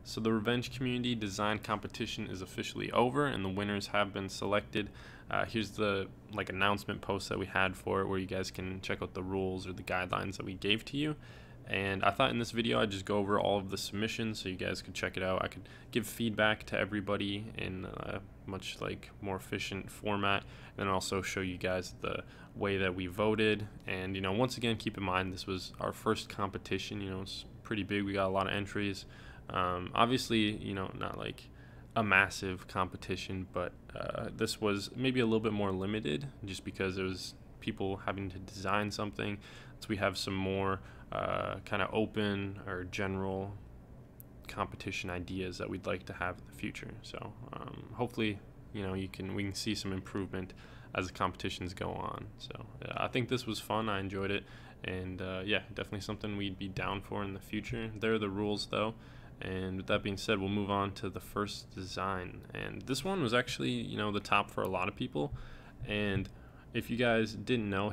So the Revenge Community Design Competition is officially over, and the winners have been selected. Here's the announcement post that we had for it, where you guys can check out the rules or the guidelines that we gave to you. And I thought in this video I'd just go over all of the submissions so you guys could check it out. I could give feedback to everybody in a much more efficient format, and then also show you guys the way that we voted. And once again, keep in mind this was our first competition. It's pretty big. We got a lot of entries. Obviously, not like a massive competition, but this was maybe a little bit more limited just because it was people having to design something. So we have some more kind of open or general competition ideas that we'd like to have in the future. So hopefully, we can see some improvement as the competitions go on. So I think this was fun. I enjoyed it, and yeah, definitely something we'd be down for in the future. There are the rules though. And with that being said, we'll move on to the first design. And this one was actually, the top for a lot of people. And if you guys didn't know,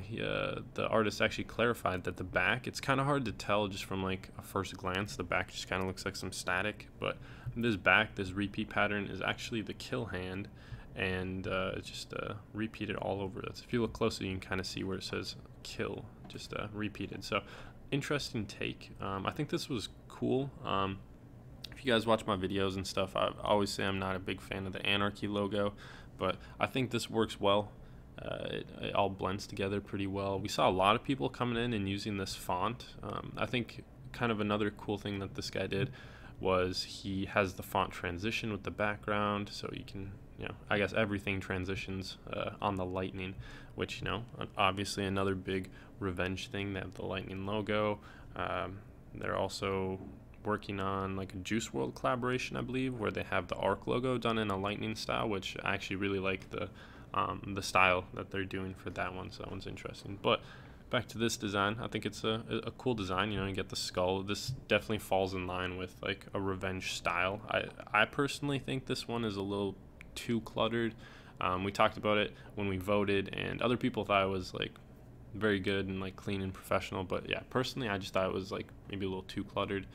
the artist actually clarified that the back, it's kind of hard to tell just from a first glance. The back just kind of looks like some static. But this repeat pattern is actually the kill hand. And it's just repeated all over. That's, if you look closely, you can kind of see where it says kill, just repeated. So interesting take. I think this was cool. If you guys watch my videos and stuff, I always say I'm not a big fan of the Anarchy logo, but I think this works well. It all blends together pretty well. We saw a lot of people coming in and using this font. I think kind of another cool thing that this guy did was he has the font transition with the background, so you can, I guess everything transitions on the lightning, which, obviously another big Revenge thing. They have the lightning logo. They're also working on a Juice WRLD collaboration, I believe, where they have the arc logo done in a lightning style, which I actually really like the style that they're doing for that one. So that one's interesting. But back to this design, I think it's a cool design. You get the skull. This definitely falls in line with a Revenge style. I personally think this one is a little too cluttered. We talked about it when we voted, and other people thought it was very good and clean and professional. But yeah, personally, I just thought it was maybe a little too cluttered.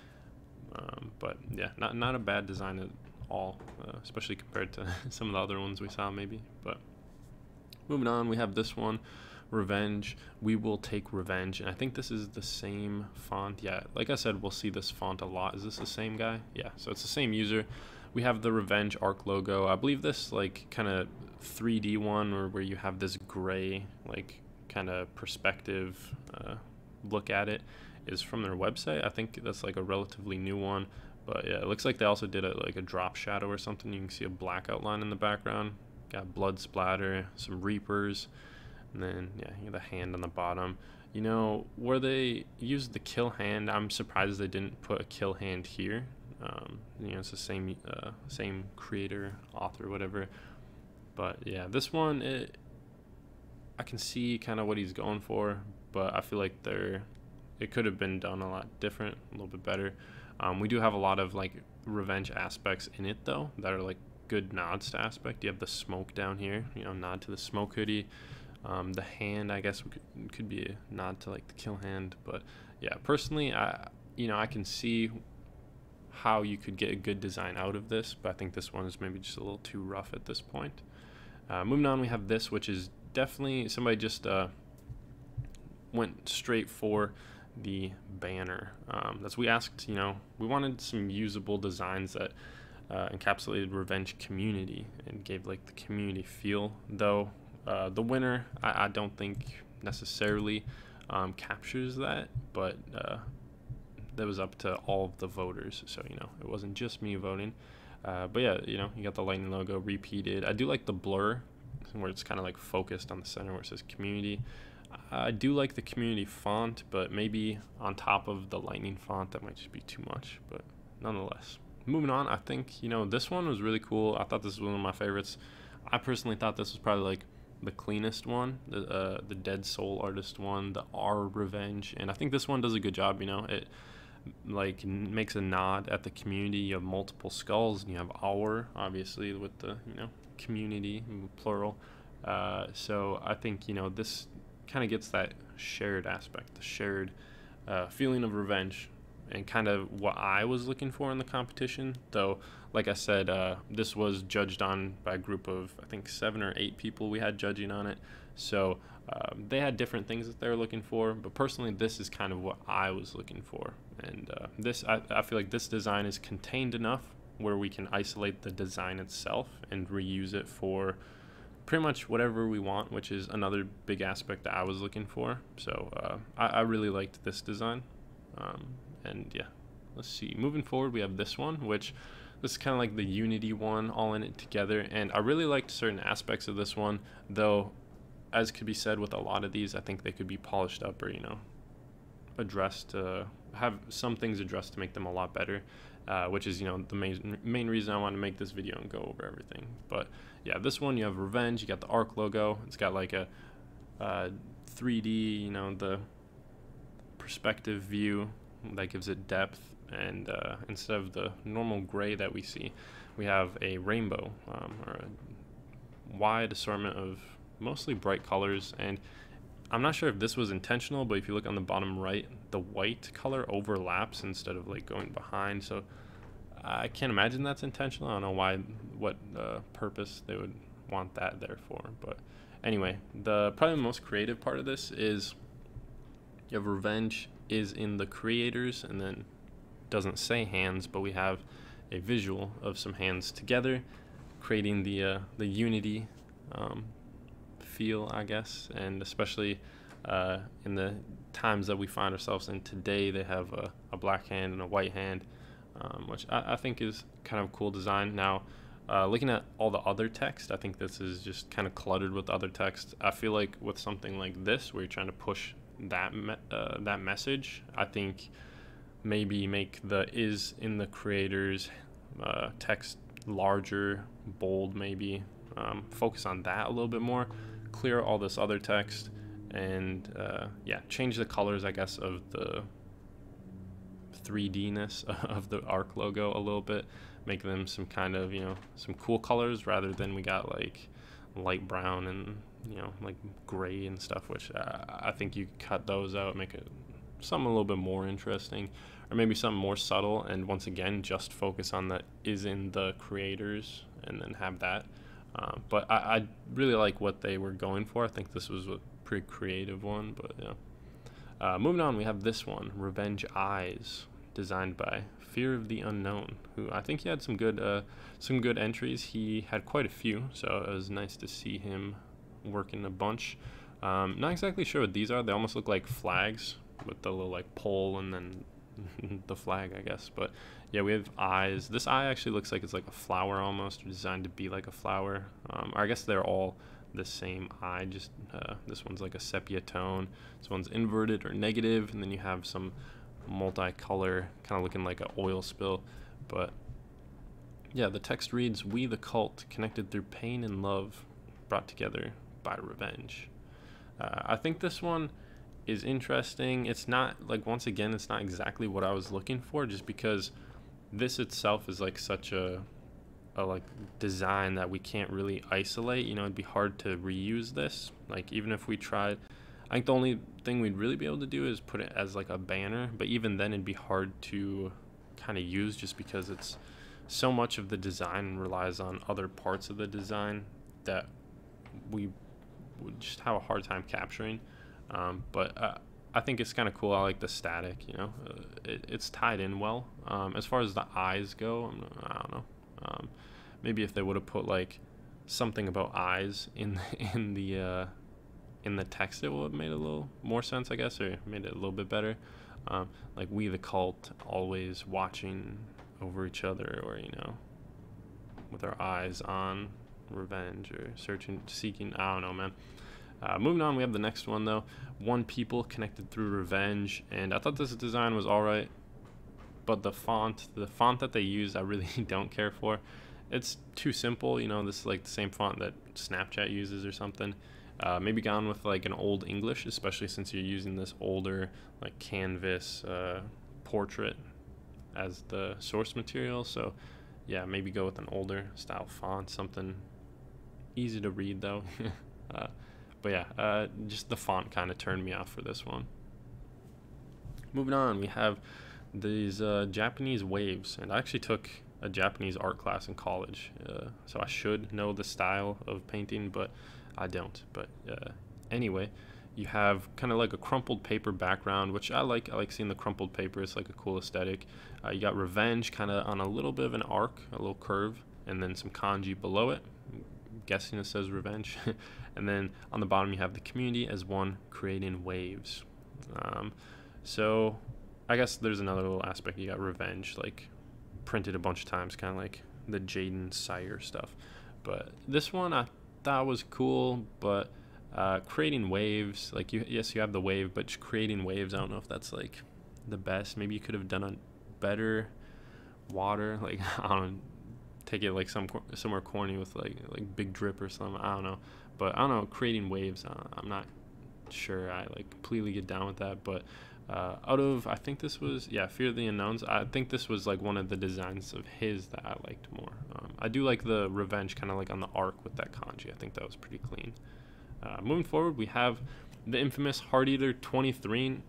But yeah, not a bad design at all, especially compared to some of the other ones we saw maybe. But moving on, we have this one, Revenge. We will take revenge. And I think this is the same font. Yeah, like I said, we'll see this font a lot. Is this the same guy? Yeah, so it's the same user. We have the Revenge arc logo. I believe this kind of 3D one, or where you have this gray kind of perspective look at it, is from their website. I think that's a relatively new one, but yeah, it looks like they also did a drop shadow or something. You can see a black outline in the background, got blood splatter, some reapers, and then yeah, the hand on the bottom. Where they used the kill hand, I'm surprised they didn't put a kill hand here. It's the same creator, author, whatever. But yeah, this one, I can see kind of what he's going for, but I feel like it could have been done a lot different, a little bit better. We do have a lot of Revenge aspects in it though that are good nods to aspect. You have the smoke down here, nod to the smoke hoodie. The hand, I guess, could be a nod to the kill hand. But yeah, personally, I can see how you could get a good design out of this, but I think this one is maybe just a little too rough at this point. Moving on, we have this, which is definitely somebody just went straight for the banner. That's we asked, we wanted some usable designs that encapsulated Revenge community and gave the community feel. Though the winner, I don't think necessarily captures that, but that was up to all of the voters. So it wasn't just me voting. But yeah, you got the lightning logo repeated. I do like the blur where it's kind of focused on the center where it says community. I do like the community font, but maybe on top of the lightning font that might just be too much, but nonetheless. Moving on, I think this one was really cool. I thought this was one of my favorites. I personally thought this was probably the cleanest one, the Dead Soul artist one, the R Revenge, and I think this one does a good job. It makes a nod at the community. You have multiple skulls, and you have our, obviously, with the community plural. So I think this kind of gets that shared aspect, the shared feeling of revenge and kind of what I was looking for in the competition. Though, like I said, this was judged on by a group of, I think, 7 or 8 people we had judging on it. So they had different things that they were looking for, but personally this is kind of what I was looking for. And I feel like this design is contained enough where we can isolate the design itself and reuse it for pretty much whatever we want, which is another big aspect that I was looking for. So I really liked this design. And yeah, let's see. Moving forward, we have this one, which this is kind of like the Unity one, all in it together. And I really liked certain aspects of this one, though, as could be said with a lot of these, I think they could be polished up or, addressed, have some things addressed to make them a lot better, which is, the main reason I want to make this video and go over everything. But yeah, this one, you have Revenge, you got the ARC logo. It's got like a 3D, the perspective view that gives it depth, and instead of the normal gray that we see, we have a rainbow, or a wide assortment of mostly bright colors. And I'm not sure if this was intentional, but if you look on the bottom right, the white color overlaps instead of like going behind. So I can't imagine that's intentional. I don't know what purpose they would want that there for. But anyway, probably the most creative part of this is you have Revenge is in the creators, and then doesn't say hands, but we have a visual of some hands together, creating the Unity feel, I guess. And especially in the times that we find ourselves in today, they have a black hand and a white hand, which I think is kind of a cool design. Now, looking at all the other text, I think this is just kind of cluttered with other text. I feel like with something like this, where you're trying to push that message, I think maybe make the is in the creators text larger, bold, maybe focus on that a little bit more, clear all this other text, and yeah, change the colors, I guess, of the 3D-ness of the ARC logo a little bit, make them some kind of, some cool colors, rather than we got like light brown and like gray and stuff, which I think you cut those out, make it something a little bit more interesting, or maybe something more subtle, and once again just focus on the is in the creators and then have that. But I really like what they were going for. I think this was a pretty creative one. But yeah, moving on, we have this one, Revenge Eyes, designed by Fear of the Unknown, who I think he had some good entries. He had quite a few, so it was nice to see him working a bunch. Not exactly sure what these are. They almost look like flags with the little like pole and then the flag, I guess. But yeah, we have eyes. This eye actually looks like it's like a flower almost, or designed to be like a flower. Or I guess they're all the same eye, just this one's like a sepia tone, this one's inverted or negative, and then you have some multicolor, kind of looking like an oil spill. But yeah, the text reads, "We the cult, connected through pain and love, brought together by revenge." I think this one is interesting. It's not, like, once again, it's not exactly what I was looking for, just because this itself is like such a like design that we can't really isolate. It'd be hard to reuse this. Like, even if we tried, I think the only thing we'd really be able to do is put it as like a banner, but even then it'd be hard to kind of use, just because it's so much of the design relies on other parts of the design that we would just have a hard time capturing. But I think it's kind of cool. I like the static, it's tied in well. As far as the eyes go, I don't know. Maybe if they would have put like something about eyes in the text, it would have made a little more sense, I guess, or made it a little bit better. Like, we the cult, always watching over each other, or with our eyes on revenge, or seeking, I don't know, man. Moving on, we have the next one though, one people connected through revenge, and I thought this design was alright, but the font that they use, I really don't care for. It's too simple. This is like the same font that Snapchat uses or something. Maybe gone with like an old English, especially since you're using this older like canvas portrait as the source material. So yeah, maybe go with an older style font, something easy to read though. But yeah, just the font kind of turned me off for this one. Moving on, we have these Japanese waves, and I actually took a Japanese art class in college, so I should know the style of painting, but I don't. But anyway, you have kind of like a crumpled paper background, which I like. I like seeing the crumpled paper. It's like a cool aesthetic. You got revenge kind of on a little bit of an arc, a little curve, and then some kanji below it. I'm guessing it says revenge. And then on the bottom you have the community as one creating waves. So I guess there's another little aspect. You got revenge, like printed a bunch of times, kind of like the Jaden Sire stuff. But this one I thought was cool, but creating waves, like yes, you have the wave, but just creating waves, I don't know if that's like the best. Maybe you could have done a better water, like I don't know, take it like somewhere corny with like big drip or something. I don't know, but I don't know, creating waves, I'm not sure I like completely get down with that. But out of, I think this was, Fear of the Unknowns, I think this was like one of the designs of his that I liked more. I do like the revenge kind of like on the arc with that kanji. I think that was pretty clean. Moving forward, we have the infamous Heart Eater 23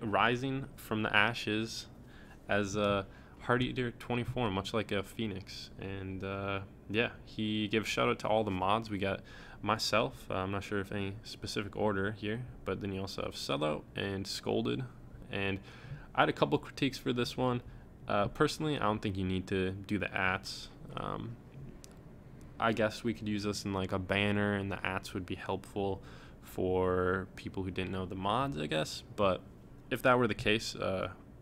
rising from the ashes as a Heart Eater 24, much like a phoenix. And he gave a shout out to all the mods. We got myself, I'm not sure if any specific order here, but then you also have Sellout and Scolded. And I had a couple critiques for this one. Personally, I don't think you need to do the ats. I guess we could use this in like a banner, and the ats would be helpful for people who didn't know the mods, I guess. But if that were the case,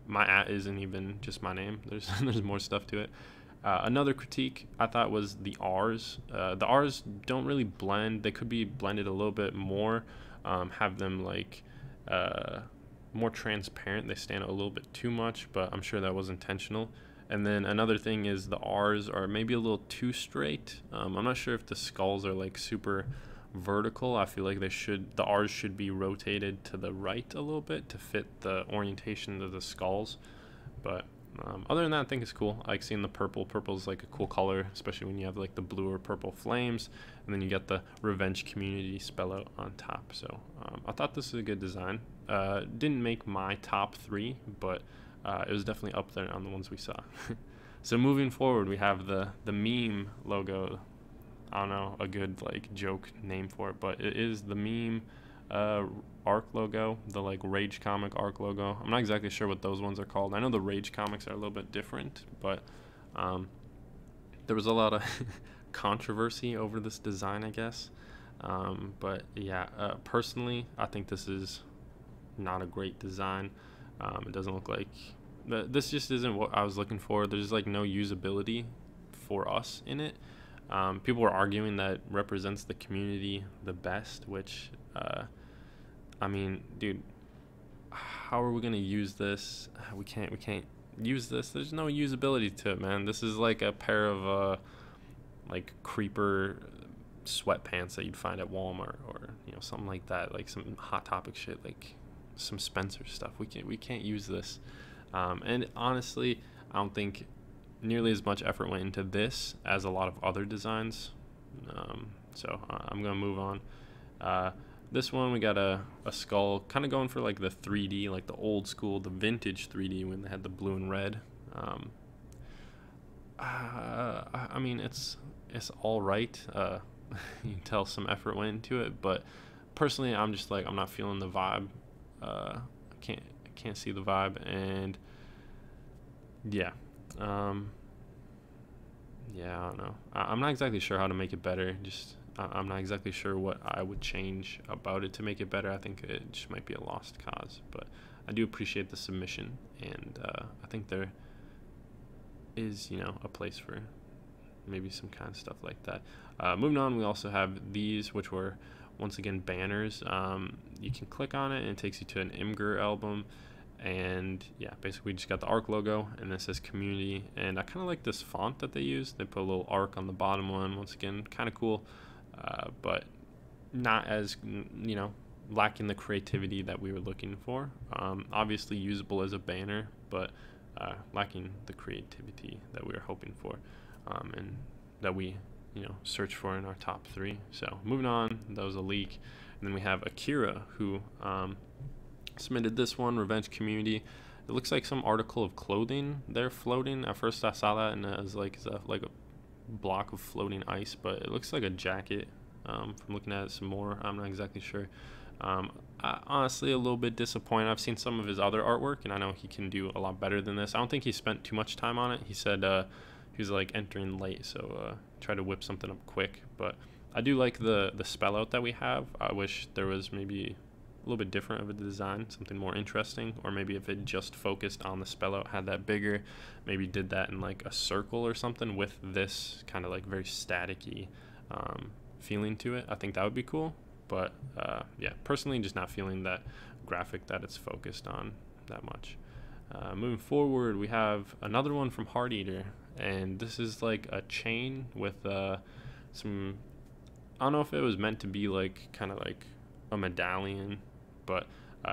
my at isn't even just my name. There's more stuff to it. Another critique I thought was the R's. The R's don't really blend. They could be blended a little bit more. Have them like more transparent. They stand out a little bit too much, but I'm sure that was intentional. And then another thing is the R's are maybe a little too straight. I'm not sure if the skulls are like super vertical. I feel like the R's should be rotated to the right a little bit to fit the orientation of the skulls. But other than that, I think it's cool. I like seeing the purple. Purple is like a cool color, especially when you have like the blue or purple flames, and then you got the revenge community spell out on top. So I thought this was a good design. Didn't make my top 3, but it was definitely up there on the ones we saw. So moving forward, we have the meme logo. I don't know a good like joke name for it, but it is the meme arc logo, the like Rage comic arc logo. I'm not exactly sure what those ones are called. I know the Rage comics are a little bit different, but there was a lot of controversy over this design, I guess. But yeah, personally, I think this is not a great design. It doesn't look like this just isn't what I was looking for. There's like no usability for us in it. People were arguing that represents the community the best, which I mean, dude, how are we gonna use this? We can't use this. There's no usability to it, man. This is like a pair of like creeper sweatpants that you'd find at Walmart, or something like that, like some Hot Topic shit, like some Spencer stuff. We can't use this. And honestly, I don't think nearly as much effort went into this as a lot of other designs. So I'm gonna move on. This one, we got a skull, kind of going for like the 3D, like the old school, the vintage 3D when they had the blue and red. I mean, it's all right. You can tell some effort went into it, but personally, I'm just like, I'm not feeling the vibe. I can't see the vibe, and yeah. I don't know. I'm not exactly sure how to make it better. I'm not exactly sure what I would change about it to make it better. I think it just might be a lost cause, but I do appreciate the submission, and I think there is, a place for maybe some kind of stuff like that. Moving on, we also have these, which were once again banners. You can click on it and it takes you to an Imgur album, and yeah, basically we just got the ARC logo, and this says community, and I kind of like this font that they use. They put a little ARC on the bottom one, once again, kind of cool, but not as, lacking the creativity that we were looking for. Obviously usable as a banner, but lacking the creativity that we were hoping for, and that we search for in our top 3. So moving on, that was a leak. And then we have Akira, who submitted this one, Revenge Community. It looks like some article of clothing there floating. At first I saw that and it was like, is that like a block of floating ice, but it looks like a jacket. From looking at it some more, I'm not exactly sure. Honestly, a little bit disappointed. I've seen some of his other artwork, and I know he can do a lot better than this. I don't think he spent too much time on it. He said he was like entering late, so try to whip something up quick. But I do like the spell out that we have. I wish there was maybe a little bit different of a design, something more interesting, or maybe if it just focused on the spell out, had that bigger, maybe did that in like a circle or something with this kind of like very staticky feeling to it. I think that would be cool. But yeah, personally just not feeling that graphic that it's focused on that much. Moving forward, we have another one from Heart Eater, and this is like a chain with some, I don't know if it was meant to be like kind of like a medallion, but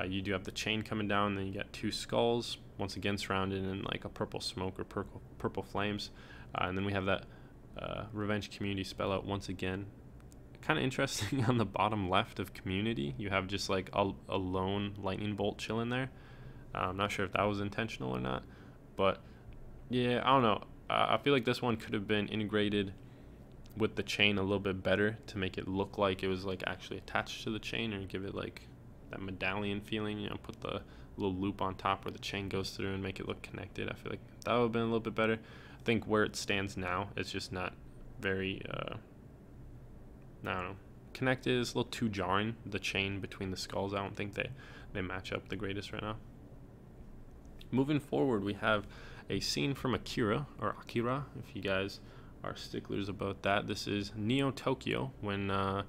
you do have the chain coming down, then you got two skulls once again surrounded in like a purple smoke or purple flames, and then we have that revenge community spell out once again. Kind of interesting. On the bottom left of community, you have just like a lone lightning bolt chilling there. I'm not sure if that was intentional or not, but yeah, I don't know. I feel like this one could have been integrated with the chain a little bit better to make it look like it was like actually attached to the chain, or give it like that medallion feeling, you know, put the little loop on top where the chain goes through and make it look connected. I feel like that would have been a little bit better. I think where it stands now, it's just not very I don't know, connected. Is a little too jarring, the chain between the skulls. I don't think they match up the greatest right now. Moving forward, we have a scene from Akira, if you guys are sticklers about that. This is Neo Tokyo when the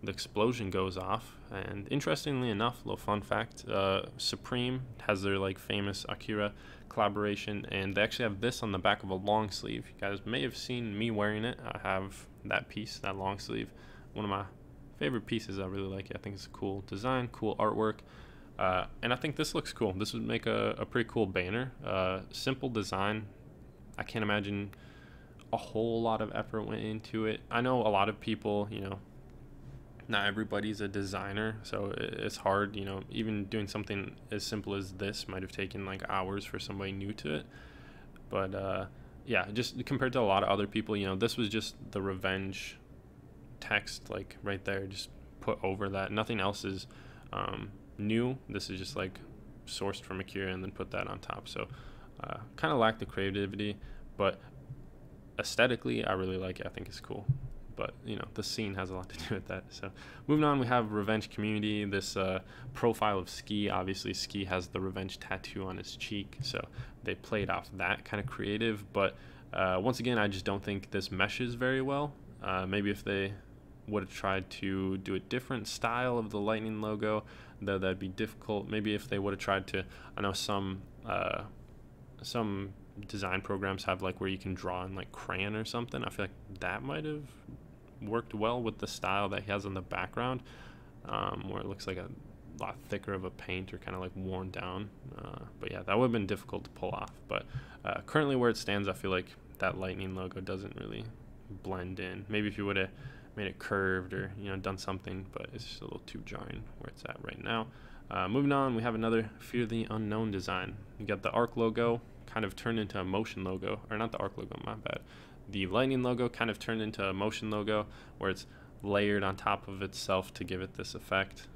explosion goes off. And interestingly enough, little fun fact, Supreme has their like famous Akira collaboration, and they actually have this on the back of a long sleeve. You guys may have seen me wearing it. I have that piece, that long sleeve. One of my favorite pieces. I really like it. I think it's a cool design, cool artwork, and I think this looks cool. This would make a pretty cool banner. Simple design. I can't imagine a whole lot of effort went into it. I know a lot of people, you know, not everybody's a designer, so it's hard, you know, even doing something as simple as this might have taken like hours for somebody new to it. But yeah, just compared to a lot of other people, you know, this was just the revenge text like right there, just put over that. Nothing else is new. This is just like sourced from Akira and then put that on top. So kind of lacked the creativity, but aesthetically I really like it. I think it's cool, but you know, the scene has a lot to do with that. So moving on, we have revenge community. This profile of Ski. Obviously Ski has the revenge tattoo on his cheek, so they played off that kind of creative, but once again I just don't think this meshes very well. Maybe if they would have tried to do a different style of the lightning logo, though that'd be difficult. Maybe if they would have tried to, I know some design programs have like where you can draw in like crayon or something. I feel like that might have worked well with the style that he has in the background, where it looks like a lot thicker of a paint or kind of like worn down. But yeah, that would have been difficult to pull off. But currently where it stands, I feel like that lightning logo doesn't really blend in. Maybe if you would have made it curved or, you know, done something, but it's just a little too jarring where it's at right now. Moving on, we have another Fear the Unknown design. You got the arc logo kind of turned into a motion logo, or not the arc logo, my bad. The lightning logo kind of turned into a motion logo where it's layered on top of itself to give it this effect.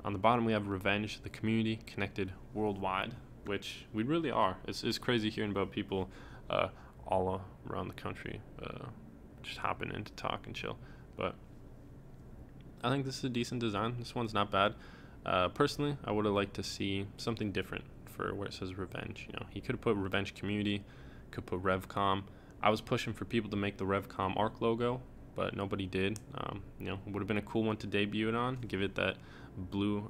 On the bottom we have Revenge, the community connected worldwide, which we really are. It's crazy hearing about people all around the country just hopping in to talk and chill. But I think this is a decent design. This one's not bad. Personally, I would have liked to see something different for where it says Revenge. You know, he could have put Revenge Community, could put RevCom. I was pushing for people to make the RevCom arc logo, but nobody did. You know, it would have been a cool one to debut it on, give it that blue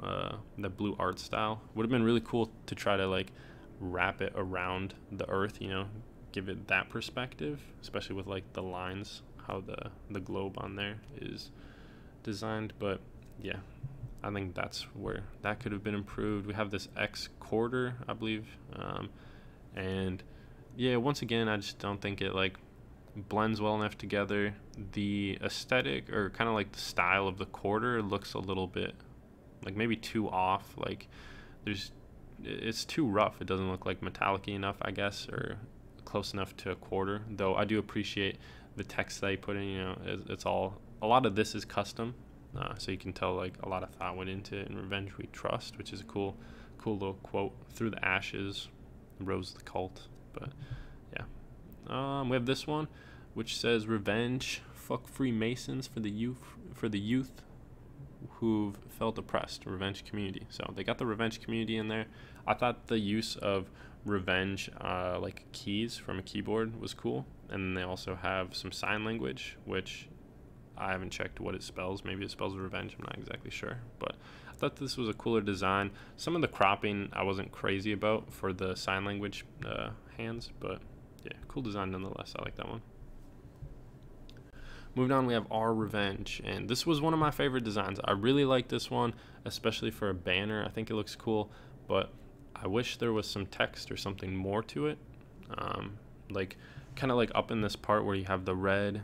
art style. Would have been really cool to try to like wrap it around the Earth. You know, give it that perspective, especially with like the lines, how the globe on there is designed. But yeah, I think that's where that could have been improved. We have this X quarter, I believe, and yeah, once again, I just don't think it like blends well enough together. The aesthetic, or kind of like the style of the quarter, looks a little bit like maybe too off. Like there's it's too rough. It doesn't look like metallic-y enough, I guess, or close enough to a quarter. Though I do appreciate the text they put in. You know, it's all, a lot of this is custom, so you can tell like a lot of thought went into it. In Revenge We Trust, which is a cool little quote. Through the ashes, rose the cult. But yeah, we have this one, which says revenge. Fuck Freemasons for the youth who've felt oppressed. Revenge community. So they got the revenge community in there. I thought the use of revenge like keys from a keyboard was cool, and they also have some sign language, which I haven't checked what it spells. Maybe it spells revenge, I'm not exactly sure, but I thought this was a cooler design. Some of the cropping I wasn't crazy about for the sign language hands, but yeah, cool design nonetheless. I like that one. Moving on, we have Our Revenge, and this was one of my favorite designs. I really like this one, especially for a banner. I think it looks cool, but I wish there was some text or something more to it. Like kind of like up in this part where you have the red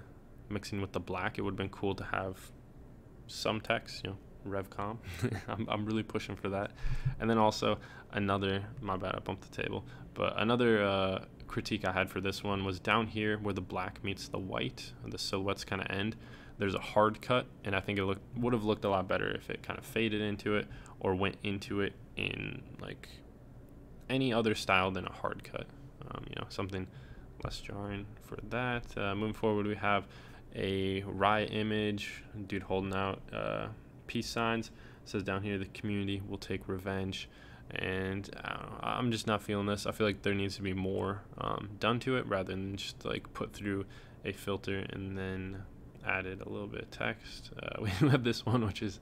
mixing with the black, it would have been cool to have some text, you know, Revcom. I'm really pushing for that. And then also another, my bad, I bumped the table, but another critique I had for this one was down here where the black meets the white, the silhouettes kind of end. There's a hard cut, and I think it would have looked a lot better if it kind of faded into it or went into it in like any other style than a hard cut. You know, something less jarring for that. Moving forward, we have a riot image, dude holding out peace signs. It says down here, the community will take revenge. And I'm just not feeling this. I feel like there needs to be more done to it rather than just like put through a filter and then added a little bit of text. We have this one, which is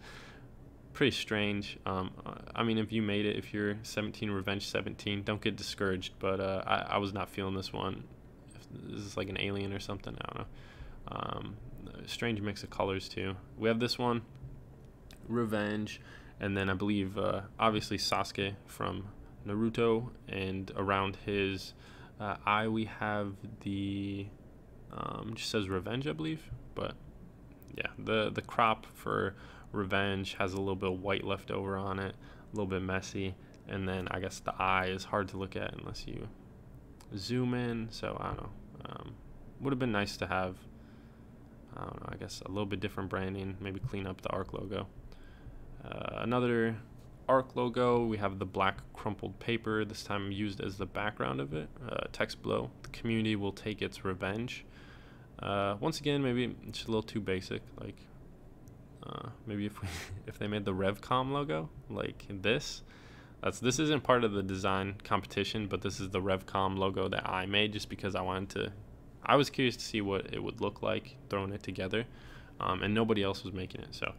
pretty strange. I mean, if you made it, if you're 17 Revenge 17, don't get discouraged, but I was not feeling this one. If this is like an alien or something, I don't know. Strange mix of colors too. We have this one, Revenge, and then I believe obviously Sasuke from Naruto, and around his eye we have the just says Revenge, I believe. But yeah, the crop for Revenge has a little bit of white left over on it, a little bit messy, and then I guess the eye is hard to look at unless you zoom in. So I don't know. Would have been nice to have, I don't know, I guess a little bit different branding, maybe clean up the ARC logo. Another ARC logo, we have the black crumpled paper, this time used as the background of it. Text below, the community will take its revenge. Once again, maybe it's a little too basic. Like maybe if they made the Revcom logo like this. This isn't part of the design competition, but this is the Revcom logo that I made just because I was curious to see what it would look like throwing it together, and nobody else was making it, so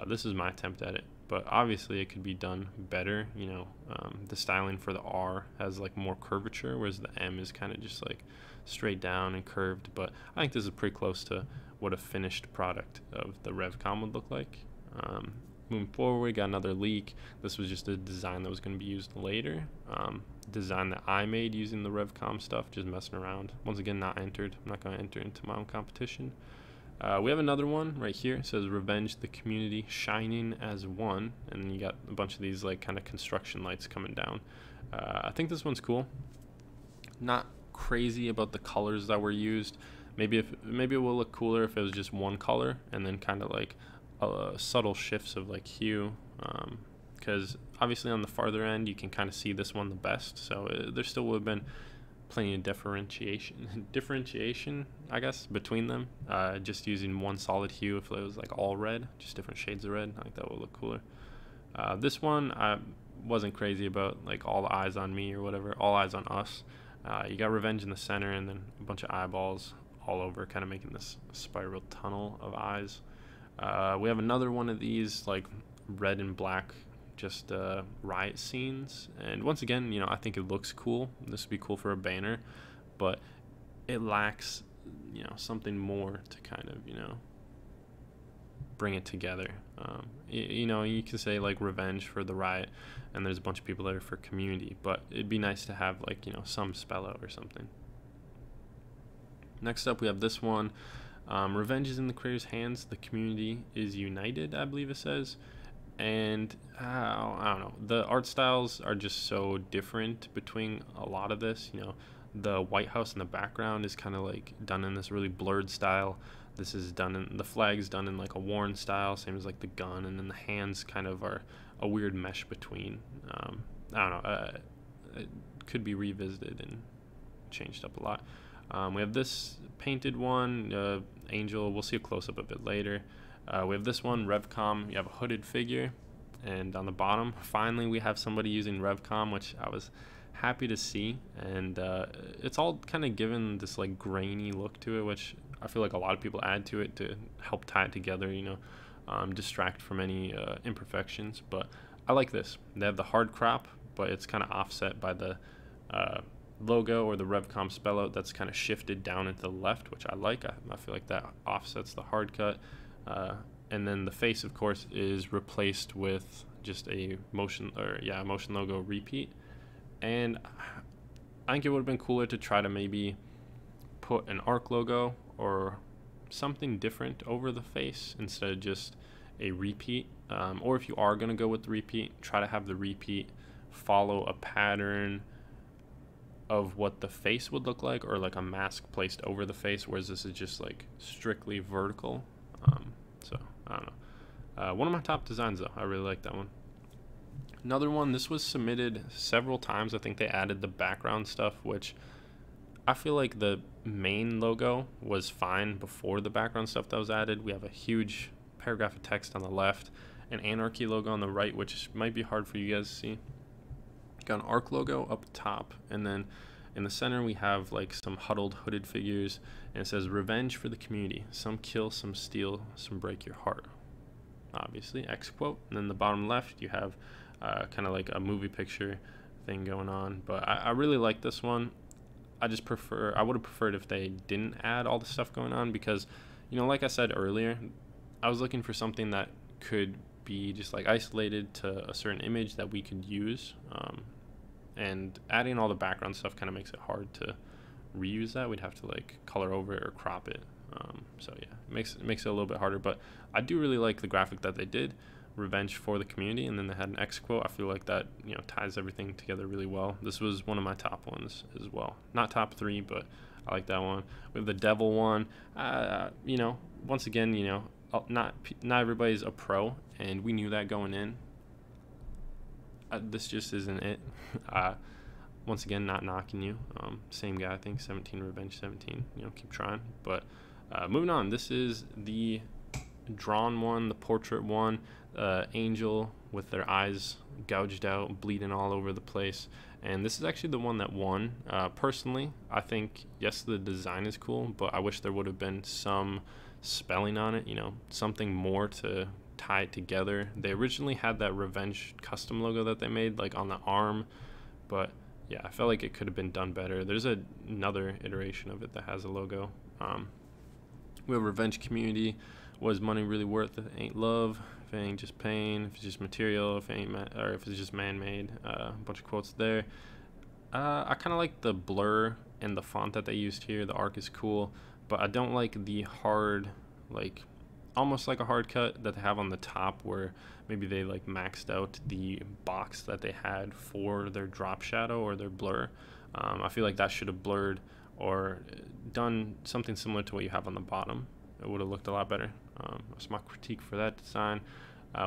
this is my attempt at it. But obviously it could be done better. You know, the styling for the R has like more curvature, whereas the M is kind of just like straight down and curved. But I think this is pretty close to what a finished product of the Revcom would look like. Moving forward, we got another leak. This was just a design that was going to be used later. Design that I made using the Revcom stuff, just messing around. Once again, not entered. I'm not going to enter into my own competition. We have another one right here. It says Revenge the community shining as one, and you got a bunch of these like kind of construction lights coming down. I think this one's cool. Not crazy about the colors that were used. Maybe it will look cooler if it was just one color and then kind of like subtle shifts of like hue, because obviously on the farther end you can kind of see this one the best, so there still would have been plenty of differentiation I guess between them. Just using one solid hue, if it was like all red, just different shades of red, I think that would look cooler. This one I wasn't crazy about, like all eyes on me or whatever, all eyes on us. You got Revenge in the center and then a bunch of eyeballs all over, kind of making this spiral tunnel of eyes. We have another one of these like red and black, just riot scenes, and once again, you know, I think it looks cool. This would be cool for a banner, but it lacks, you know, something more to kind of, you know, bring it together. You know, you can say like Revenge for the riot, and there's a bunch of people there for community, but it'd be nice to have like, you know, some spell out or something. Next up, we have this one. Revenge is in the creator's hands. The community is united, I believe it says. And I don't know, the art styles are just so different between a lot of this. You know, the White House in the background is kind of like done in this really blurred style. This is done in, the flag's done in like a worn style, same as like the gun, and then the hands kind of are a weird mesh between. I don't know, it could be revisited and changed up a lot. We have this painted one, Angel. We'll see a close-up a bit later. We have this one, Revcom. You have a hooded figure, and on the bottom, finally, we have somebody using Revcom, which I was happy to see. And it's all kind of given this like grainy look to it, which I feel like a lot of people add to it to help tie it together, you know, distract from any imperfections. But I like this. They have the hard crop, but it's kind of offset by the logo or the Revcom spell out that's kind of shifted down into the left, which I like. I feel like that offsets the hard cut. And then the face, of course, is replaced with just a motion logo repeat. And I think it would have been cooler to try to maybe put an ARC logo or something different over the face instead of just a repeat. Or if you are going to go with the repeat, try to have the repeat follow a pattern of what the face would look like, or like a mask placed over the face, whereas this is just like strictly vertical. So I don't know. One of my top designs though. I really like that one. Another one, this was submitted several times. I think they added the background stuff, which I feel like the main logo was fine before the background stuff that was added. We have a huge paragraph of text on the left, an Anarchy logo on the right, which might be hard for you guys to see. Got an ARC logo up top, and then in the center we have like some huddled hooded figures, and it says revenge for the community, some kill, some steal, some break your heart, obviously X quote. And then the bottom left you have kind of like a movie picture thing going on. But I really like this one. I would have preferred if they didn't add all the stuff going on, because, you know, like I said earlier, I was looking for something that could be just like isolated to a certain image that we could use, and adding all the background stuff kind of makes it hard to reuse that. We'd have to like color over it or crop it. So yeah, it makes it a little bit harder. But I do really like the graphic that they did, revenge for the community, and then they had an X quote. I feel like that, you know, ties everything together really well. This was one of my top ones as well. Not top 3, but I like that one. We have the devil one. You know, once again, you know, not everybody's a pro, and we knew that going in. This just isn't it. Once again, not knocking you. Same guy, I think, 17 Revenge 17. You know, keep trying. But moving on, this is the drawn one, the portrait one. Angel with their eyes gouged out, bleeding all over the place. And this is actually the one that won. Personally, I think, yes, the design is cool, but I wish there would have been some spelling on it, you know, something more to tie it together. They originally had that Revenge custom logo that they made like on the arm, but yeah, I felt like it could have been done better. There's another iteration of it that has a logo. We have Revenge Community. Was money really worth it? Ain't love. If it ain't just pain. If it's just material. If it ain't or if it's just man-made. A bunch of quotes there. I kind of like the blur and the font that they used here. The arc is cool, but I don't like the hard, like almost like a hard cut that they have on the top, where maybe they like maxed out the box that they had for their drop shadow or their blur. I feel like that should have blurred or done something similar to what you have on the bottom. It would have looked a lot better. That's my critique for that design.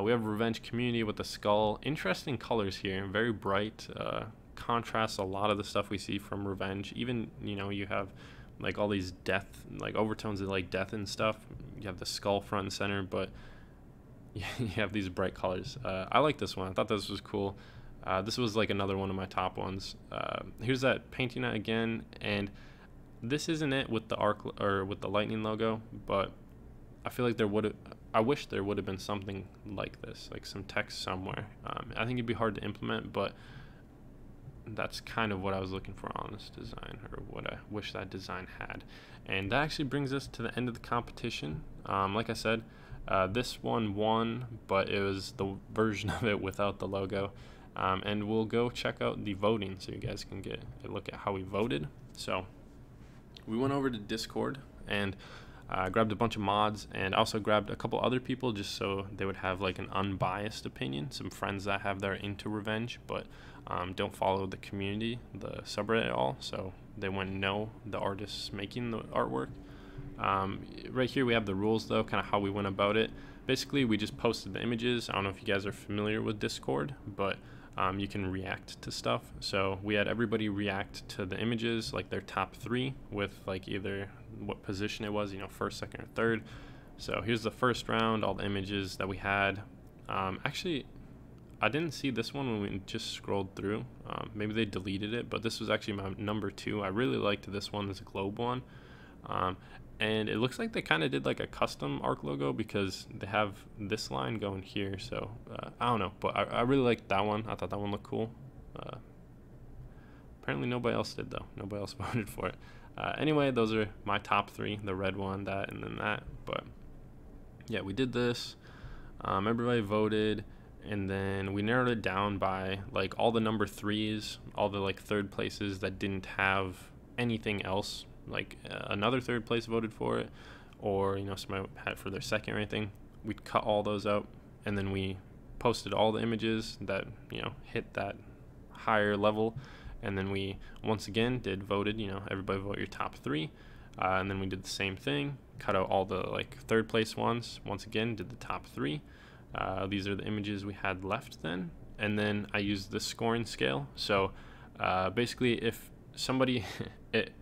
We have Revenge Community with the skull. Interesting colors here, very bright. Contrasts a lot of the stuff we see from Revenge. Even, you know, you have like all these death, like overtones of like death and stuff. You have the skull front and center, but you have these bright colors. I like this one. I thought this was cool. This was like another one of my top ones. Here's that painting again, and this isn't it with the arc or with the lightning logo, but I feel like I wish there would have been something like this, like some text somewhere. I think it'd be hard to implement, but that's kind of what I was looking for on this design, or what I wish that design had. And that actually brings us to the end of the competition. Like I said, this one won, but it was the version of it without the logo. And we'll go check out the voting so you guys can get a look at how we voted. So we went over to Discord, and I grabbed a bunch of mods, and also grabbed a couple other people just so they would have like an unbiased opinion. Some friends that have their into revenge, but don't follow the community, the subreddit at all, so they wouldn't know the artists making the artwork. Right here we have the rules though, kind of how we went about it. Basically, we just posted the images. I don't know if you guys are familiar with Discord, but you can react to stuff. So we had everybody react to the images, like their top 3, with like either what position it was, you know, first, second, or third. So here's the first round, all the images that we had. Actually, I didn't see this one when we just scrolled through. Maybe they deleted it, but this was actually my number 2. I really liked this one, this globe one. And it looks like they kind of did like a custom arc logo because they have this line going here. So I don't know, but I really liked that one. I thought that one looked cool. Apparently nobody else did though. Nobody else voted for it. Anyway, those are my top 3, the red one, that, and then that. But yeah, we did this. Everybody voted, and then we narrowed it down by like all the number 3s, all the like third places that didn't have anything else, like another third place voted for it, or you know, somebody had it for their second or anything. We cut all those out, and then we posted all the images that, you know, hit that higher level, and then we once again voted, you know, everybody vote your top 3, and then we did the same thing, cut out all the like third place ones, once again did the top 3. These are the images we had left then, and then I used the scoring scale. So basically, if somebody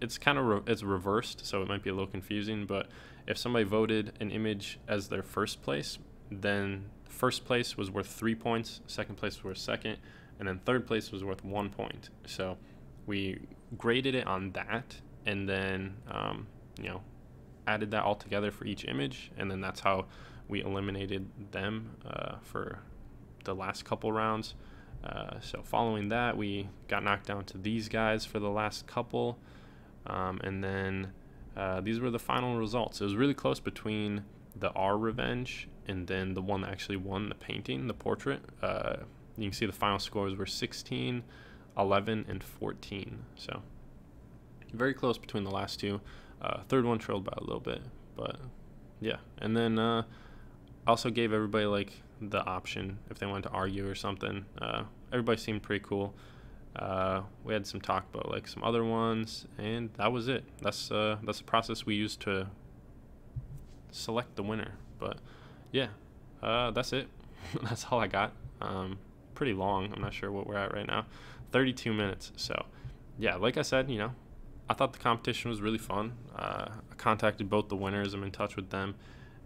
it's kind of it's reversed, so it might be a little confusing, but if somebody voted an image as their first place, then first place was worth 3 points, second place was worth second, and then third place was worth 1 point. So we graded it on that, and then you know, added that all together for each image, and then that's how we eliminated them for the last couple rounds. So following that, we got knocked down to these guys for the last couple, and then these were the final results. It was really close between the R Revenge and then the one that actually won, the painting, the portrait. You can see the final scores were 16, 11, and 14. So very close between the last two. Third one trailed by a little bit, but yeah. And then also gave everybody like the option if they wanted to argue or something. Everybody seemed pretty cool. We had some talk about like some other ones, and that was it. That's the process we used to select the winner. But yeah, that's it. That's all I got. Pretty long. I'm not sure what we're at right now. 32 minutes. So yeah, like I said, you know, I thought the competition was really fun. I contacted both the winners. I'm in touch with them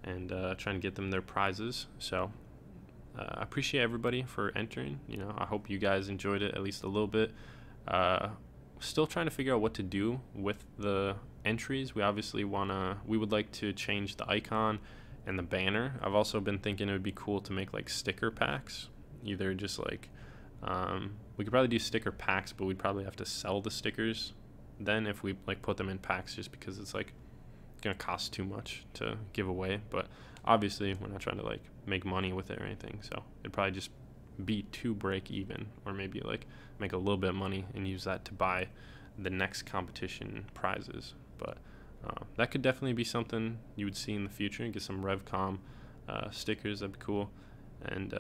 and trying to get them their prizes. So I appreciate everybody for entering. You know, I hope you guys enjoyed it at least a little bit. Still trying to figure out what to do with the entries. We would like to change the icon and the banner. I've also been thinking it would be cool to make like sticker packs. Either just like we could probably do sticker packs, but we'd probably have to sell the stickers then if we like put them in packs, just because it's like gonna cost too much to give away. But obviously we're not trying to like make money with it or anything, so it'd probably just be to break even, or maybe like make a little bit of money and use that to buy the next competition prizes. But that could definitely be something you would see in the future. Get some RevCom stickers, that'd be cool. And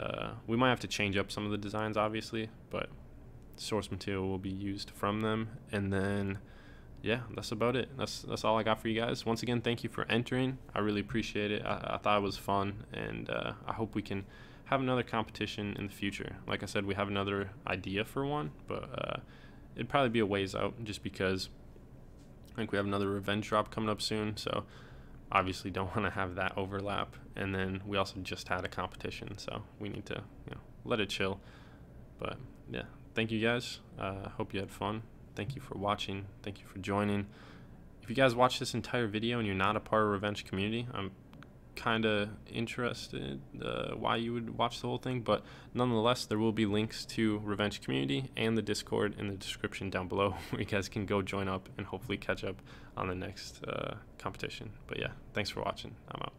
we might have to change up some of the designs, obviously, but source material will be used from them. And then yeah, that's about it. That's all I got for you guys. Once again, thank you for entering. I really appreciate it. I thought it was fun, and I hope we can have another competition in the future. Like I said, we have another idea for one, but it'd probably be a ways out, just because I think we have another revenge drop coming up soon, so obviously don't want to have that overlap. And then we also just had a competition, so we need to, you know, let it chill. But yeah, thank you guys. Hope you had fun. Thank you for watching. Thank you for joining. If you guys watch this entire video and you're not a part of Revenge community, I'm kind of interested why you would watch the whole thing. But nonetheless, there will be links to Revenge community and the Discord in the description down below, where you guys can go join up and hopefully catch up on the next competition. But yeah, thanks for watching. I'm out.